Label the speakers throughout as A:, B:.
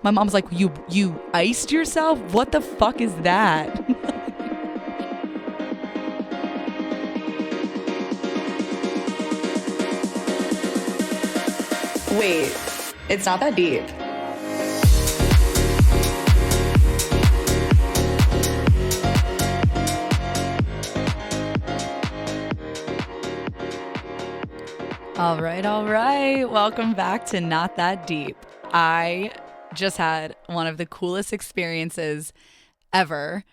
A: My mom's like, you iced yourself? What the fuck is that?
B: Wait, it's not that deep.
A: All right. Welcome back to Not That Deep. I just had one of the coolest experiences ever.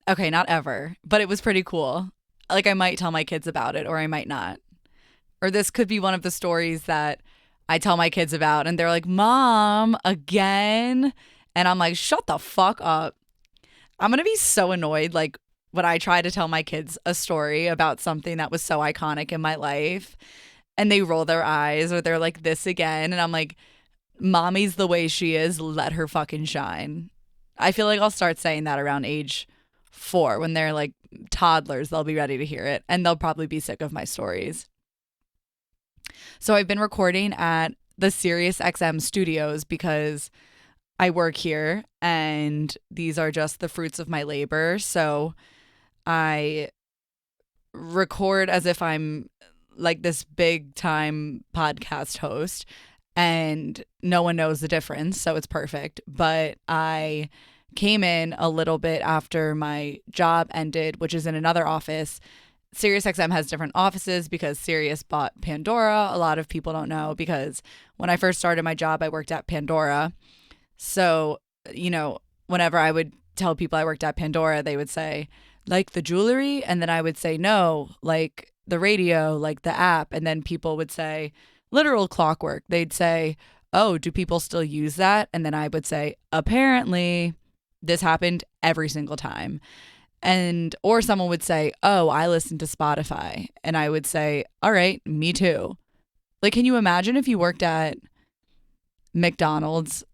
A: Okay, not ever, but it was pretty cool. Like, I might tell my kids about it, or I might not. Or this could be one of the stories that I tell my kids about, and they're like, Mom, again? And I'm like, shut the fuck up. I'm going to be so annoyed, like, when I try to tell my kids a story about something that was so iconic in my life, and they roll their eyes, or they're like, this again. And I'm like, Mommy's the way she is. Let her fucking shine. I feel like I'll start saying that around age 4 when they're like toddlers. They'll be ready to hear it, and they'll probably be sick of my stories. So I've been recording at the Sirius XM studios because I work here, and these are just the fruits of my labor. So I record as if I'm like this big time podcast host, and no one knows the difference, so it's perfect. But I came in a little bit after my job ended, which is in another office. SiriusXM has different offices because Sirius bought Pandora. A lot of people don't know because when I first started my job, I worked at Pandora. So, whenever I would tell people I worked at Pandora, they would say, like the jewelry? And then I would say, no, like the radio, like the app. And then people would say, literal clockwork. They'd say, oh, do people still use that? And then I would say, apparently. This happened every single time. Or someone would say, oh, I listen to Spotify. And I would say, all right, me too. Like, can you imagine if you worked at McDonald's?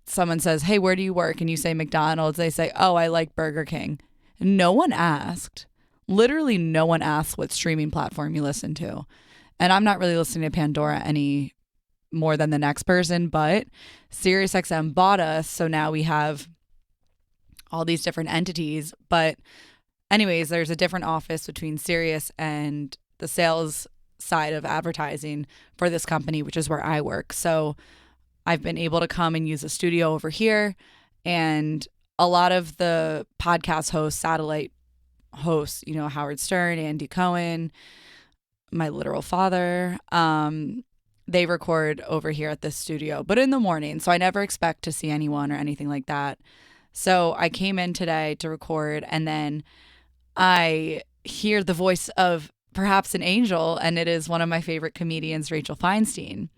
A: Someone says, hey, where do you work? And you say McDonald's. They say, oh, I like Burger King. No one asked. Literally no one asked what streaming platform you listen to. And I'm not really listening to Pandora any more than the next person, but SiriusXM bought us. So now we have all these different entities. But anyways, there's a different office between Sirius and the sales side of advertising for this company, which is where I work. So I've been able to come and use a studio over here. And a lot of the podcast hosts, satellite hosts, Howard Stern, Andy Cohen, my literal father, they record over here at this studio, but in the morning. So I never expect to see anyone or anything like that. So I came in today to record, and then I hear the voice of perhaps an angel, and it is one of my favorite comedians, Rachel Feinstein.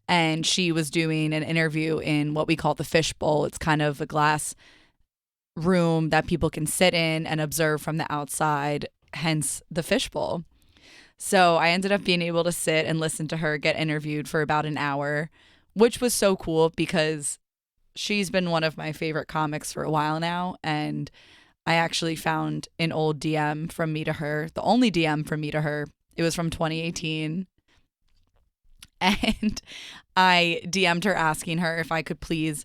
A: And she was doing an interview in what we call the fishbowl. It's kind of a glass room that people can sit in and observe from the outside, hence the fishbowl. So I ended up being able to sit and listen to her get interviewed for about an hour, which was so cool because she's been one of my favorite comics for a while now. And I actually found an old DM from me to her, the only DM from me to her. It was from 2018. And I DM'd her asking her if I could please,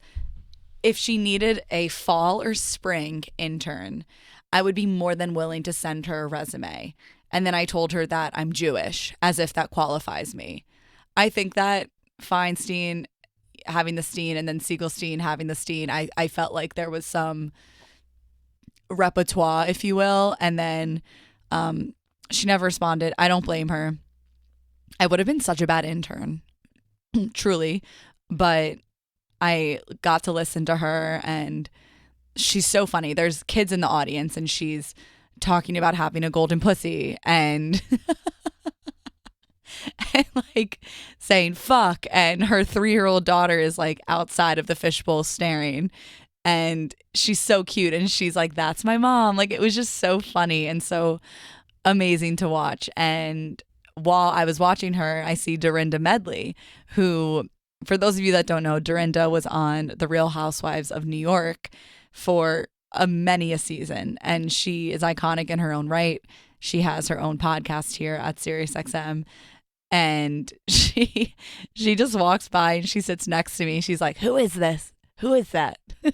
A: if she needed a fall or spring intern, I would be more than willing to send her a resume. And then I told her that I'm Jewish, as if that qualifies me. I think that Feinstein having the Steen and then Siegelstein having the Steen, I felt like there was some repertoire, if you will. And then she never responded. I don't blame her. I would have been such a bad intern, truly. But I got to listen to her, and she's so funny. There's kids in the audience, and she's talking about having a golden pussy and and like saying fuck, and her 3-year-old daughter is like outside of the fishbowl staring, and she's so cute, and she's like, that's my mom. Like, it was just so funny and so amazing to watch. And while I was watching her, I see Dorinda Medley, who, for those of you that don't know, Dorinda was on The Real Housewives of New York for many a season, and she is iconic in her own right. She has her own podcast here at SiriusXM, and she just walks by and she sits next to me. She's like, who is this? Who is that? And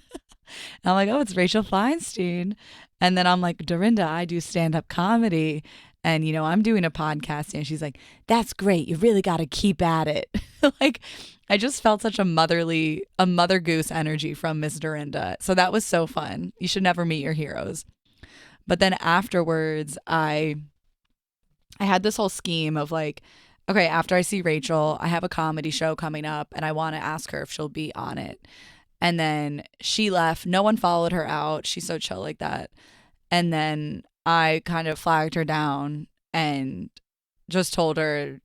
A: I'm like, oh, it's Rachel Feinstein. And then I'm like, Dorinda, I do stand up comedy. And, I'm doing a podcast. And she's like, that's great. You really got to keep at it. Like, I just felt such a mother goose energy from Miss Dorinda. So that was so fun. You should never meet your heroes. But then afterwards, I had this whole scheme of like, okay, after I see Rachel, I have a comedy show coming up and I want to ask her if she'll be on it. And then she left. No one followed her out. She's so chill like that. And then I kind of flagged her down and just told her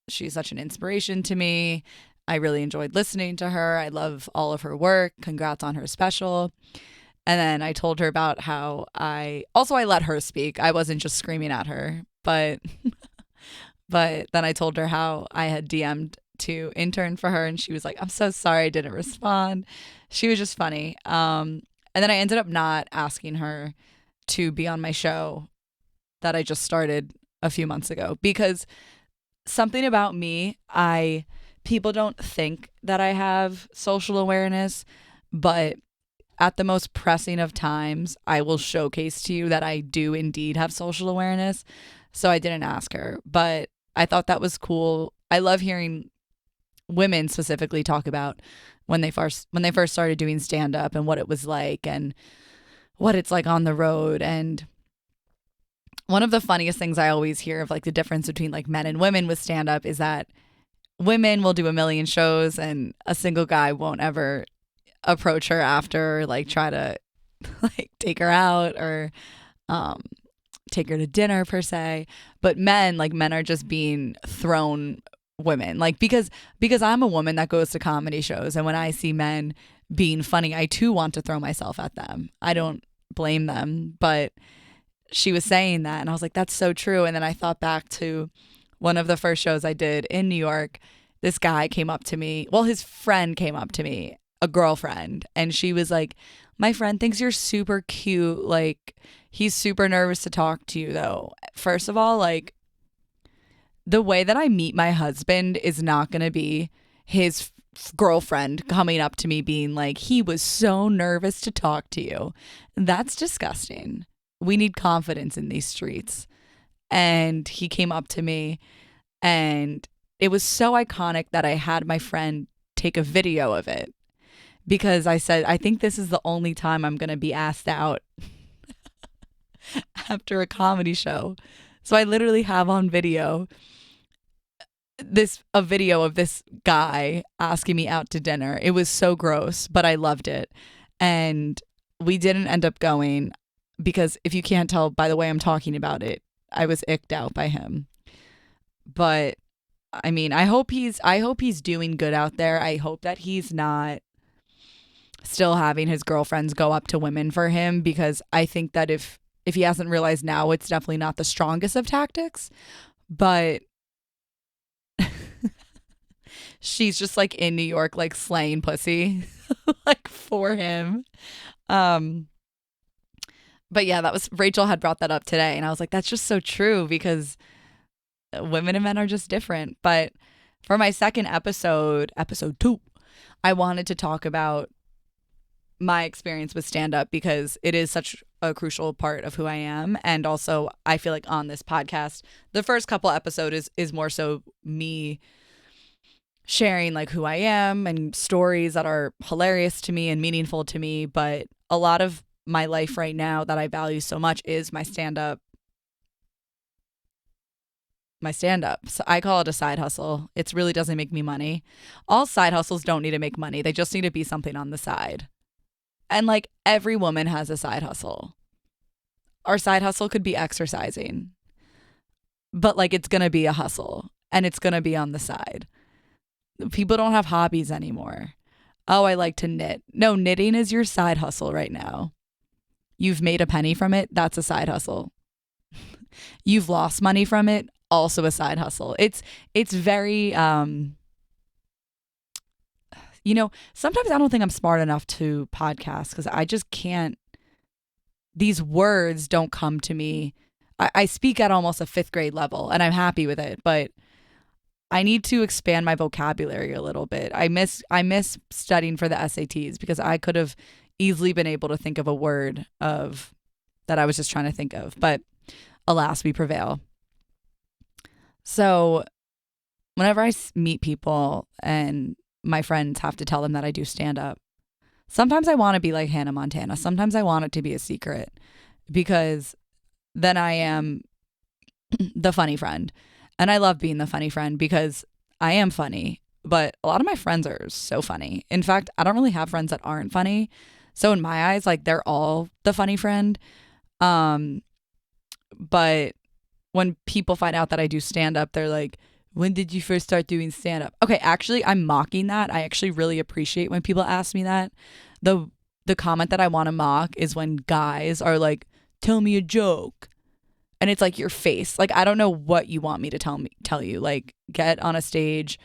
A: she's such an inspiration to me. I really enjoyed listening to her. I love all of her work. Congrats on her special. And then I told her about how I let her speak. I wasn't just screaming at her, but then I told her how I had DM'd to intern for her and she was like, I'm so sorry I didn't respond. She was just funny. And then I ended up not asking her to be on my show that I just started a few months ago because something about me, people don't think that I have social awareness, but at the most pressing of times, I will showcase to you that I do indeed have social awareness. So I didn't ask her, but I thought that was cool. I love hearing women specifically talk about when they first started doing stand up and what it was like and what it's like on the road. And one of the funniest things I always hear of like the difference between like men and women with stand up is that women will do a million shows and a single guy won't ever approach her after, like try to like take her out or um take her to dinner per se. But men are just being thrown women. Like because I'm a woman that goes to comedy shows and when I see men being funny, I too want to throw myself at them. I don't blame them, but she was saying that and I was like, that's so true. And then I thought back to one of the first shows I did in New York. This guy came up to me. Well, his friend came up to me, a girlfriend, and she was like, my friend thinks you're super cute. Like, he's super nervous to talk to you, though. First of all, like, the way that I meet my husband is not going to be his girlfriend coming up to me being like, he was so nervous to talk to you. That's disgusting. We need confidence in these streets. And he came up to me, and it was so iconic that I had my friend take a video of it because I said, I think this is the only time I'm going to be asked out after a comedy show. So I literally have on video a video of this guy asking me out to dinner. It was so gross, but I loved it. And we didn't end up going because if you can't tell by the way I'm talking about it, I was icked out by him. But I mean, I hope he's doing good out there. I hope that he's not still having his girlfriends go up to women for him because I think that if he hasn't realized now, it's definitely not the strongest of tactics. But she's just like in New York, like slaying pussy, like for him. But yeah, that was Rachel had brought that up today, and I was like, that's just so true because women and men are just different. But for my second episode 2, I wanted to talk about my experience with stand up because it is such a crucial part of who I am. And also, I feel like on this podcast, the first couple episodes is more so me sharing like who I am and stories that are hilarious to me and meaningful to me. But a lot of my life right now that I value so much is my stand up. So I call it a side hustle. It really doesn't make me money. All side hustles don't need to make money. They just need to be something on the side. And like every woman has a side hustle. Our side hustle could be exercising, but like it's going to be a hustle and it's going to be on the side. People don't have hobbies anymore. Oh, I like to knit. No, knitting is your side hustle right now. You've made a penny from it. That's a side hustle. You've lost money from it. Also a side hustle. It's very, sometimes I don't think I'm smart enough to podcast because I just can't, these words don't come to me. I speak at almost a fifth grade level and I'm happy with it, but I need to expand my vocabulary a little bit. I miss studying for the SATs because I could have easily been able to think of a word of that I was just trying to think of, but alas, we prevail. So whenever meet people and my friends have to tell them that I do stand up, sometimes I want to be like Hannah Montana. Sometimes I want it to be a secret because then I am the funny friend. And I love being the funny friend because I am funny, but a lot of my friends are so funny. In fact, I don't really have friends that aren't funny. So in my eyes, like they're all the funny friend. Um, but when people find out that I do stand up, they're like, when did you first start doing stand up? Okay, actually, I'm mocking that. I actually really appreciate when people ask me that. The the comment that I want to mock is when guys are like, tell me a joke. And it's like your face. Like I don't know what you want me to tell you. Like get on a stage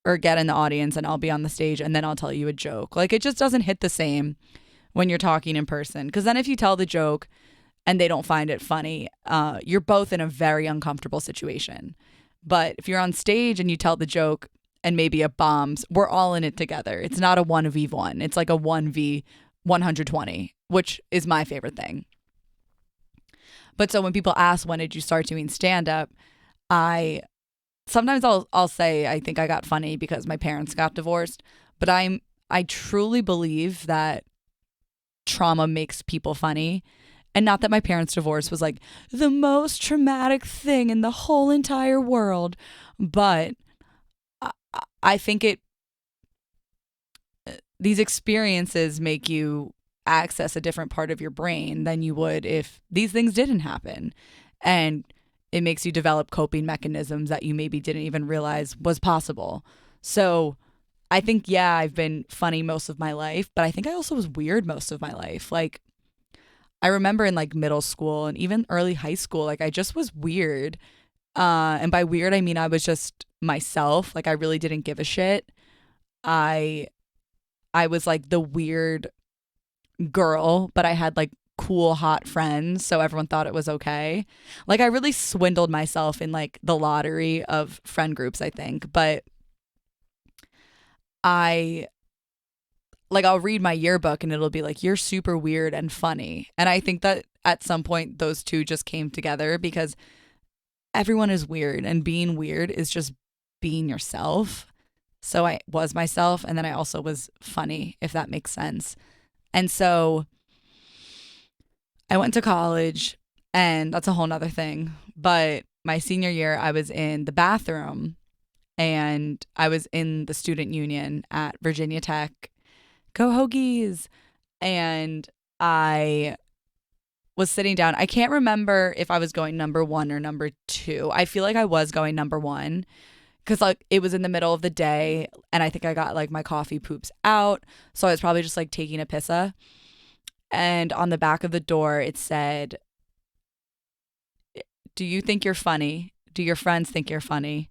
A: or get in the audience and I'll be on the stage and then I'll tell you a joke. Like it just doesn't hit the same when you're talking in person. Cuz then if you tell the joke and they don't find it funny, you're both in a very uncomfortable situation. But if you're on stage and you tell the joke and maybe it bombs, we're all in it together. It's not a 1v1. It's like a 1v 120, which is my favorite thing. But so when people ask when did you start doing stand up, I sometimes I'll say I think I got funny because my parents got divorced, but I truly believe that trauma makes people funny. And not that my parents' divorce was like the most traumatic thing in the whole entire world, but I, I think these experiences make you access a different part of your brain than you would if these things didn't happen. And it makes you develop coping mechanisms that you maybe didn't even realize was possible. So I think, yeah, I've been funny most of my life, but I think I also was weird most of my life. Like, I remember in like middle school and even early high school, like I just was weird. And by weird, I mean I was just myself. Like I really didn't give a shit. I I was like the weird girl, but I had like cool, hot friends. So everyone thought it was okay. Like I really swindled myself in like the lottery of friend groups, I think. But I, like, I'll read my yearbook and it'll be like, you're super weird and funny. And I think that at some point those two just came together because everyone is weird and being weird is just being yourself. So I was myself and then I also was funny, if that makes sense. And so I went to college, and that's a whole nother thing. But my senior year, I was in the bathroom and I was in the student union at Virginia Tech. Go Hokies. And I was sitting down. I can't remember if I was going number one or number two. I feel like I was going number one because like it was in the middle of the day and I think I got like my coffee poops out. So I was probably just like taking a pissa. And on the back of the door, it said, do you think you're funny? Do your friends think you're funny?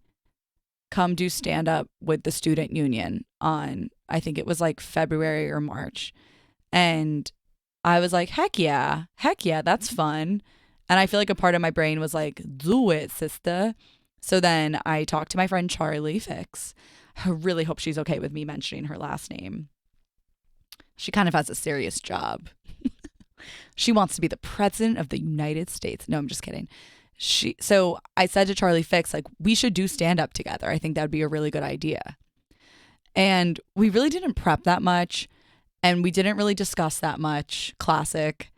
A: Come do stand up with the student union on, I think it was like February or March. And I was like, heck yeah, that's fun. And I feel like a part of my brain was like, do it, sister. So then I talked to my friend Charlie Fix. I really hope she's okay with me mentioning her last name. She kind of has a serious job. She wants to be the president of the United States. No, I'm just kidding. So I said to Charlie Fix, like, we should do stand up together. I think that'd be a really good idea. And we really didn't prep that much and we didn't really discuss that much. Classic.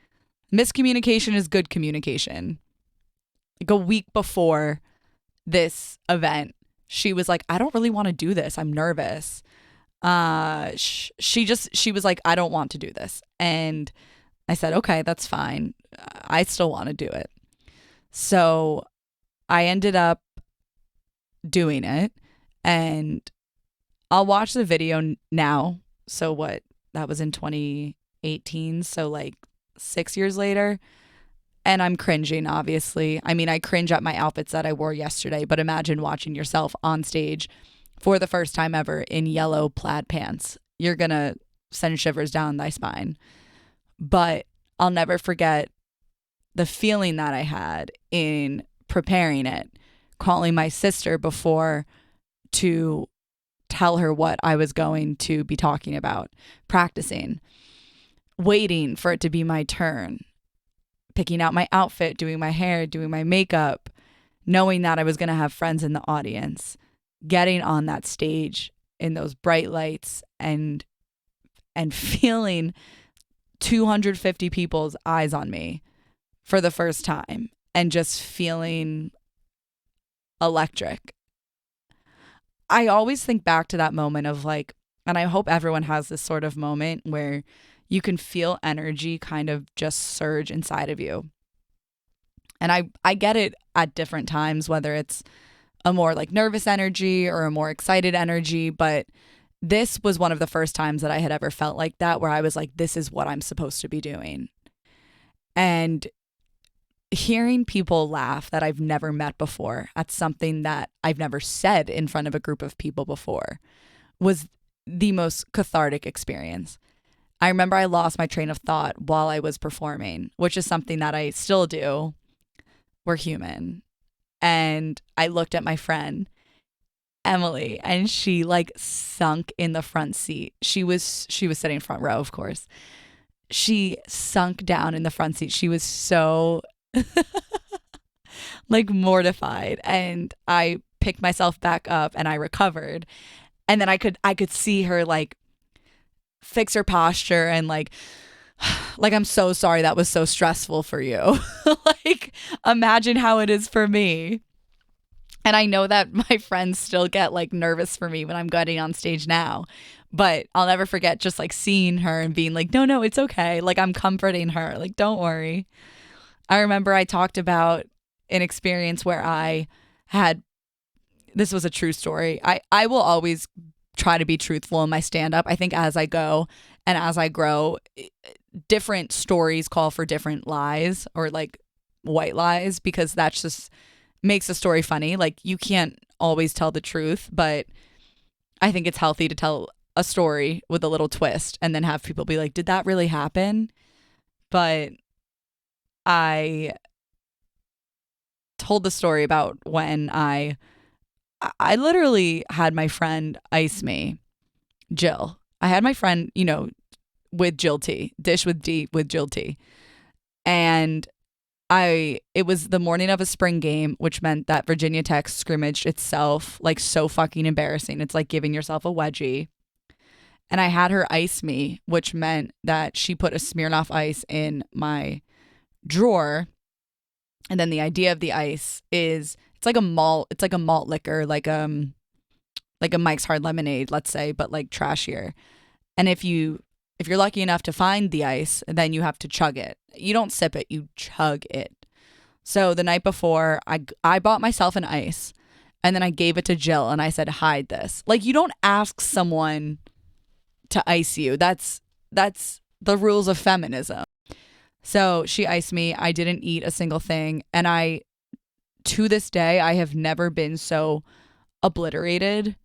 A: Miscommunication is good communication. Like a week before this event, she was like, I don't really want to do this. I'm nervous. She was like, I don't want to do this. And I said, okay, that's fine. I still want to do it. So I ended up doing it and I'll watch the video now. So what? That was in 2018. So like 6 years later. And I'm cringing, obviously. I mean, I cringe at my outfits that I wore yesterday, but imagine watching yourself on stage for the first time ever in yellow plaid pants. You're going to send shivers down thy spine. But I'll never forget the feeling that I had in preparing it, calling my sister before to tell her what I was going to be talking about, practicing, waiting for it to be my turn, picking out my outfit, doing my hair, doing my makeup, knowing that I was going to have friends in the audience, getting on that stage in those bright lights and feeling 250 people's eyes on me for the first time and just feeling electric. I always think back to that moment of like, and I hope everyone has this sort of moment where you can feel energy kind of just surge inside of you. And I get it at different times, whether it's a more like nervous energy or a more excited energy. But this was one of the first times that I had ever felt like that, where I was like, this is what I'm supposed to be doing. And hearing people laugh that I've never met before at something that I've never said in front of a group of people before was the most cathartic experience. I remember I lost my train of thought while I was performing, which is something that I still do. We're human. And I looked at my friend, Emily, and she like sunk in the front seat. She was sitting front row, of course. She sunk down in the front seat. She was so like mortified, and I picked myself back up and I recovered. And then I could see her like fix her posture and like I'm so sorry that was so stressful for you. Like imagine how it is for me. And I know that my friends still get like nervous for me when I'm getting on stage now. But I'll never forget just like seeing her and being like, no, it's okay. Like I'm comforting her. Like, don't worry. I remember I talked about an experience where I had, this was a true story. I will always try to be truthful in my stand up. I think as I go and as I grow, different stories call for different lies or like white lies, because that's just makes a story funny. Like you can't always tell the truth, but I think it's healthy to tell a story with a little twist and then have people be like, did that really happen? But I told the story about when I literally had my friend ice me, Jill. I had my friend, with Jill T, dish with D with Jill T. And it was the morning of a spring game, which meant that Virginia Tech scrimmaged itself, like so fucking embarrassing. It's like giving yourself a wedgie. And I had her ice me, which meant that she put a Smirnoff ice in my drawer. And then the idea of the ice is it's like a malt liquor, like a Mike's Hard Lemonade, let's say, but like trashier. And if you're lucky enough to find the ice, then you have to chug it. You don't sip it, you chug it. So the night before, I bought myself an ice, and then I gave it to Jill and I said, hide this. Like you don't ask someone to ice you. That's the rules of feminism. So she iced me. I didn't eat a single thing. And to this day, I have never been so obliterated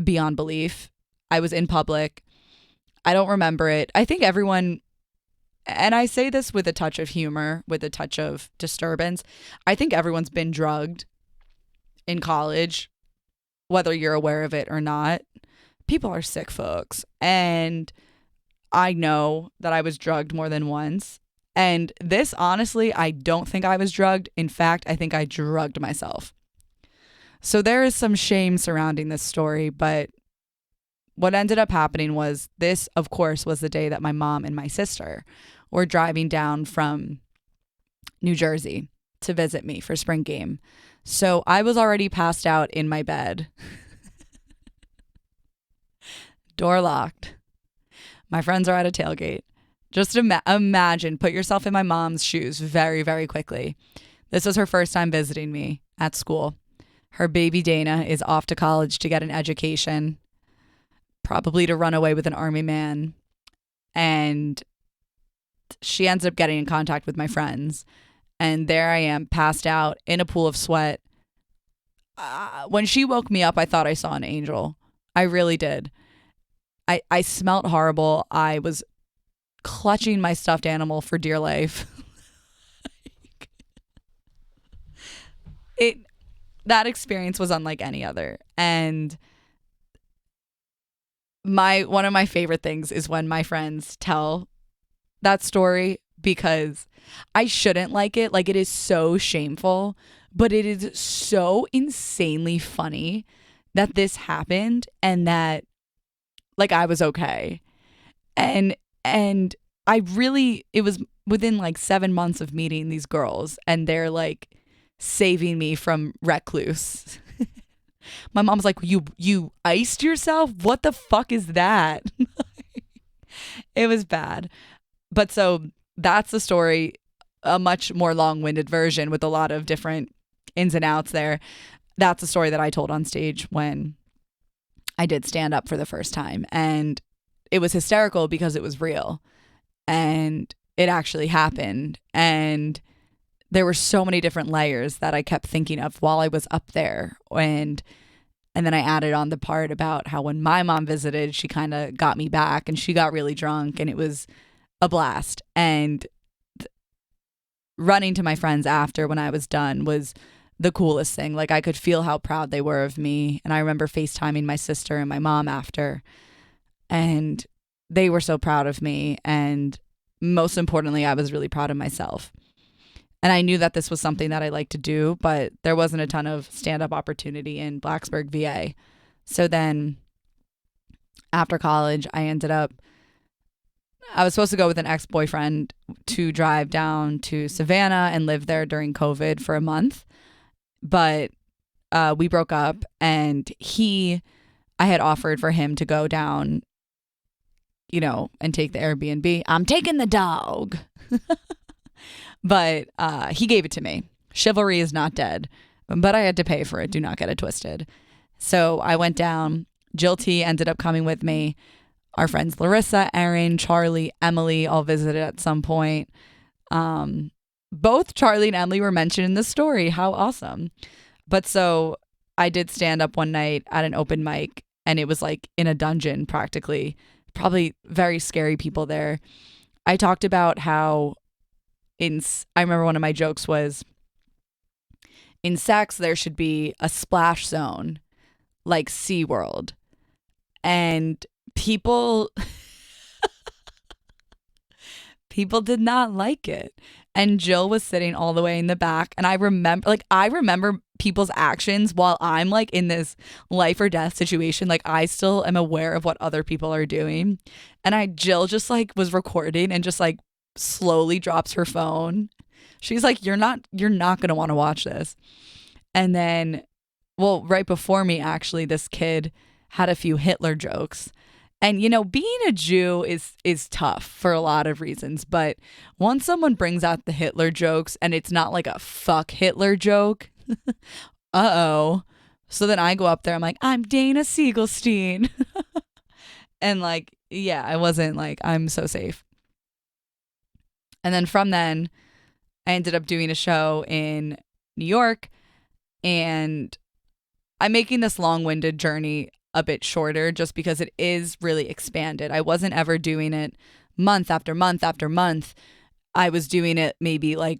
A: beyond belief. I was in public. I don't remember it. I think everyone, and I say this with a touch of humor, with a touch of disturbance, I think everyone's been drugged in college, whether you're aware of it or not. People are sick folks. And I know that I was drugged more than once. And this, honestly, I don't think I was drugged. In fact, I think I drugged myself. So there is some shame surrounding this story, but what ended up happening was this, of course, was the day that my mom and my sister were driving down from New Jersey to visit me for spring game. So I was already passed out in my bed. Door locked. My friends are at a tailgate. Just imagine, put yourself in my mom's shoes very, very quickly. This was her first time visiting me at school. Her baby Dana is off to college to get an education, probably to run away with an army man. And she ends up getting in contact with my friends. And there I am, passed out in a pool of sweat. When she woke me up, I thought I saw an angel. I really did. I smelt horrible. I was clutching my stuffed animal for dear life. That experience was unlike any other. And my one of my favorite things is when my friends tell that story because I shouldn't like it. Like, it is so shameful, but it is so insanely funny that this happened and that like I was okay. And and I really it was within like 7 months of meeting these girls and they're like saving me from recluse. My mom's like, "You iced yourself? What the fuck is that?" It was bad. But so that's the story, a much more long-winded version with a lot of different ins and outs there. That's a story that I told on stage when I did stand up for the first time. And it was hysterical because it was real and it actually happened. And there were so many different layers that I kept thinking of while I was up there. And then I added on the part about how when my mom visited, she kind of got me back and she got really drunk and it was a blast. And running to my friends after when I was done was the coolest thing. Like, I could feel how proud they were of me. And I remember FaceTiming my sister and my mom after, and they were so proud of me. And most importantly, I was really proud of myself. And I knew that this was something that I liked to do, but there wasn't a ton of stand up opportunity in Blacksburg, VA. So then after college, I was supposed to go with an ex boyfriend to drive down to Savannah and live there during COVID for a month. But we broke up and I had offered for him to go down, and take the Airbnb. I'm taking the dog. But he gave it to me. Chivalry is not dead, but I had to pay for it. Do not get it twisted. So I went down. Jill T ended up coming with me. Our friends Larissa, Erin, Charlie, Emily all visited at some point. Both Charlie and Emily were mentioned in the story. How awesome. But so I did stand up one night at an open mic, and it was like in a dungeon practically. Probably very scary people there. I talked about how I remember one of my jokes was, in sex there should be a splash zone like SeaWorld. And people did not like it. And Jill was sitting all the way in the back, and I remember people's actions while I'm like in this life or death situation. Like, I still am aware of what other people are doing. And Jill just like was recording and just like slowly drops her phone. She's like, you're not going to want to watch this. And then, well, right before me, actually, this kid had a few Hitler jokes. And, being a Jew is tough for a lot of reasons. But once someone brings out the Hitler jokes and it's not like a fuck Hitler joke, uh-oh. So then I go up there, I'm like, I'm Dana Siegelstein. And like, yeah, I wasn't like, I'm so safe. And then from then, I ended up doing a show in New York, and I'm making this long-winded journey a bit shorter just because it is really expanded. I wasn't ever doing it month after month after month. I was doing it maybe like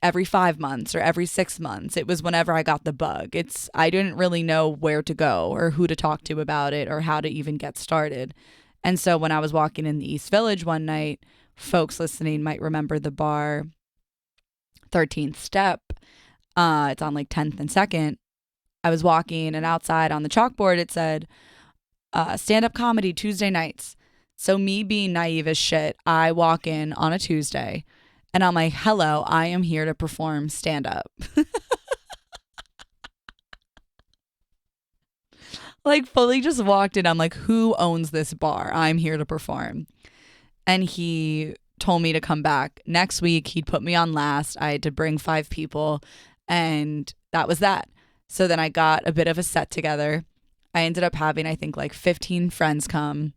A: every 5 months or every 6 months. It was whenever I got the bug. I didn't really know where to go or who to talk to about it or how to even get started. And so when I was walking in the East Village one night, folks listening might remember the bar 13th Step. It's on like 10th and 2nd. I was walking, and outside on the chalkboard it said stand-up comedy Tuesday nights. So me being naive as shit, I walk in on a Tuesday and I'm like, hello, I am here to perform stand-up. Like, fully just walked in. I'm like, who owns this bar? I'm here to perform. And he told me to come back next week. He'd put me on last. I had to bring 5 people, and that was that. So then I got a bit of a set together. I ended up having, I think, like 15 friends come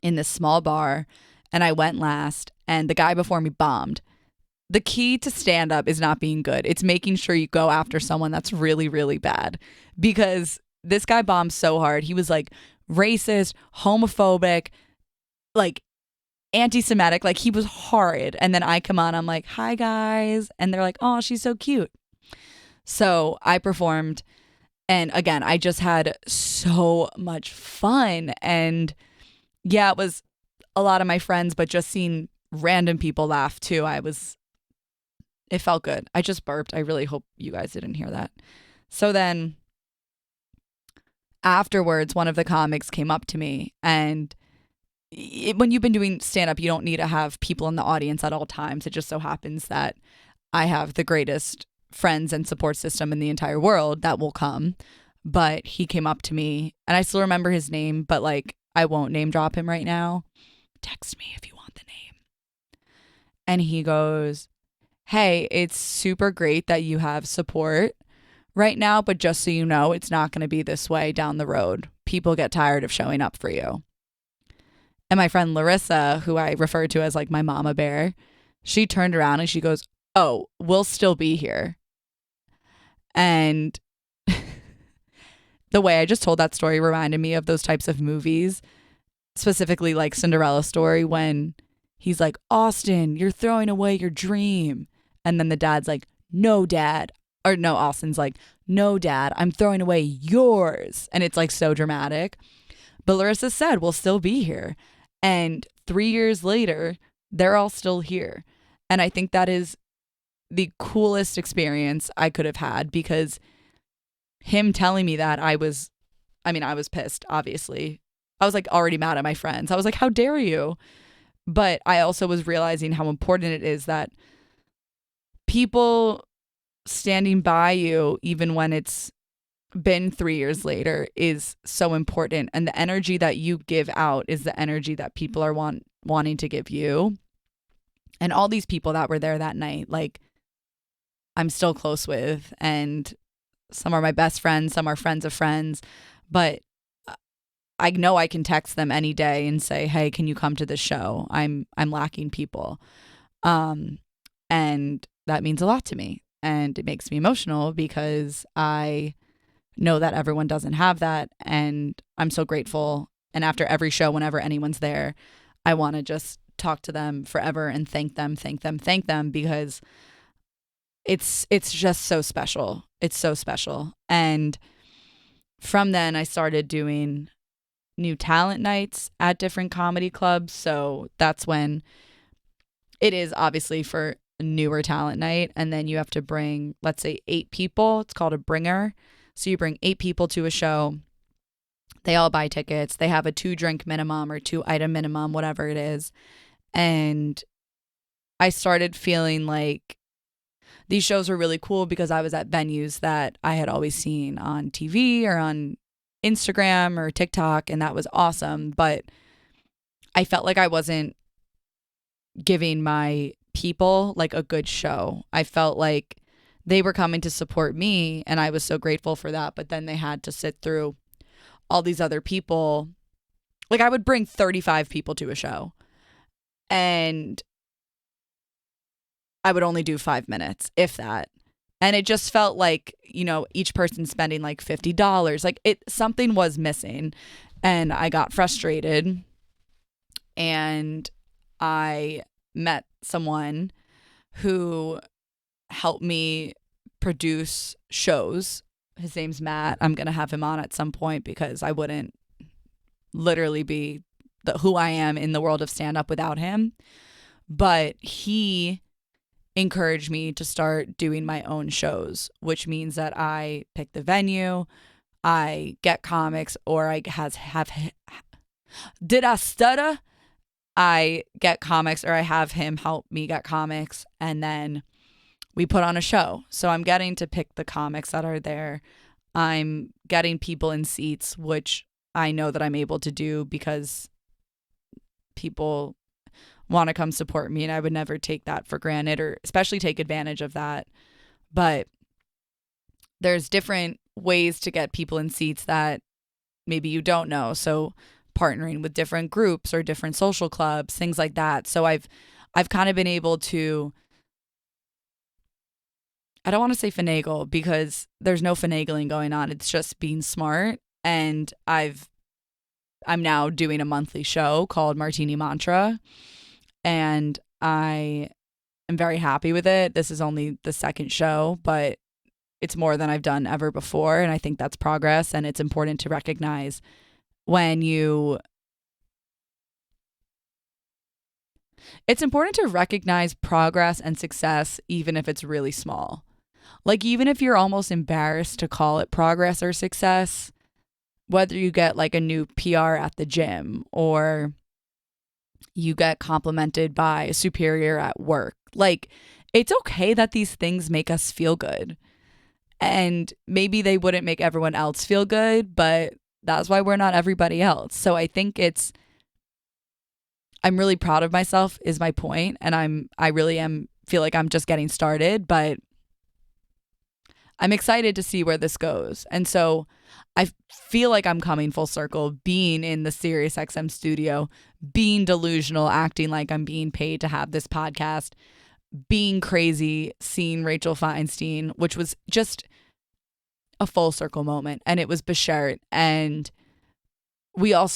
A: in this small bar, and I went last, and the guy before me bombed. The key to stand up is not being good. It's making sure you go after someone that's really, really bad, because this guy bombed so hard. He was like racist, homophobic, like anti-Semitic. Like, he was horrid. And then I come on, I'm like, hi guys. And they're like, oh, she's so cute. So I performed, And again, I just had so much fun. And yeah, it was a lot of my friends, but just seeing random people laugh too, it felt good. I just burped. I really hope you guys didn't hear that. So then afterwards, one of the comics came up to me, and when you've been doing stand up, you don't need to have people in the audience at all times. It just so happens that I have the greatest friends and support system in the entire world that will come. But he came up to me, and I still remember his name, but like I won't name drop him right now. Text me if you want the name. And he goes, "Hey, it's super great that you have support right now, but just so you know, it's not going to be this way down the road. People get tired of showing up for you." And my friend Larissa, who I refer to as like my mama bear, she turned around and she goes, "Oh, we'll still be here." And the way I just told that story reminded me of those types of movies, specifically like Cinderella story, when he's like, "Austin, you're throwing away your dream." And then the dad's like, "No, dad." Or no, Austin's like, "No, dad, I'm throwing away yours." And it's like so dramatic. But Larissa said, "We'll still be here." And 3 years later, they're all still here. And I think that is the coolest experience I could have had, because him telling me that, I was pissed, obviously. I was like already mad at my friends. I was like, "How dare you?" But I also was realizing how important it is that people standing by you, even when it's been 3 years later, is so important. And the energy that you give out is the energy that people are wanting to give you. And all these people that were there that night, like, I'm still close with, and some are my best friends, some are friends of friends, but I know I can text them any day and say, "Hey, can you come to the show? I'm lacking people." Um and that means a lot to me, and it makes me emotional because I know that everyone doesn't have that, and I'm so grateful. And after every show, whenever anyone's there, I want to just talk to them forever and thank them, thank them, thank them, because it's just so special. It's so special. And from then I started doing new talent nights at different comedy clubs. So that's when it is obviously for a newer talent night, and then you have to bring, let's say, 8 people. It's called a bringer. So you bring 8 people to a show. They all buy tickets. They have a 2 drink minimum or 2 item minimum, whatever it is. And I started feeling like these shows were really cool because I was at venues that I had always seen on TV or on Instagram or TikTok, and that was awesome. But I felt like I wasn't giving my people like a good show. I felt like they were coming to support me, and I was so grateful for that. But then they had to sit through all these other people. Like, I would bring 35 people to a show, and I would only do 5 minutes, if that. And it just felt like, each person spending like $50. Like, something was missing. And I got frustrated, and I met someone who helped me produce shows. His name's Matt. I'm going to have him on at some point because I wouldn't literally be who I am in the world of stand up without him. But he encouraged me to start doing my own shows, which means that I pick the venue, I get comics, or I have did I stutter? I get comics, or I have him help me get comics, and then we put on a show. So I'm getting to pick the comics that are there. I'm getting people in seats, which I know that I'm able to do because people want to come support me, and I would never take that for granted, or especially take advantage of that. But there's different ways to get people in seats that maybe you don't know. So partnering with different groups or different social clubs, things like that. So I've kind of been able to, I don't want to say finagle because there's no finagling going on. It's just being smart. And I'm now doing a monthly show called Martini Mantra, and I am very happy with it. This is only the second show, but it's more than I've done ever before. And I think that's progress. And it's important to recognize when you, it's important to recognize progress and success, even if it's really small. Like, even if you're almost embarrassed to call it progress or success, whether you get like a new PR at the gym or you get complimented by a superior at work, like, it's okay that these things make us feel good. And maybe they wouldn't make everyone else feel good, but that's why we're not everybody else. So I think I'm really proud of myself is my point, and I really am feel like I'm just getting started, but I'm excited to see where this goes. And so I feel like I'm coming full circle, being in the SiriusXM studio, being delusional, acting like I'm being paid to have this podcast, being crazy, seeing Rachel Feinstein, which was just a full circle moment. And it was Bashert. And we all started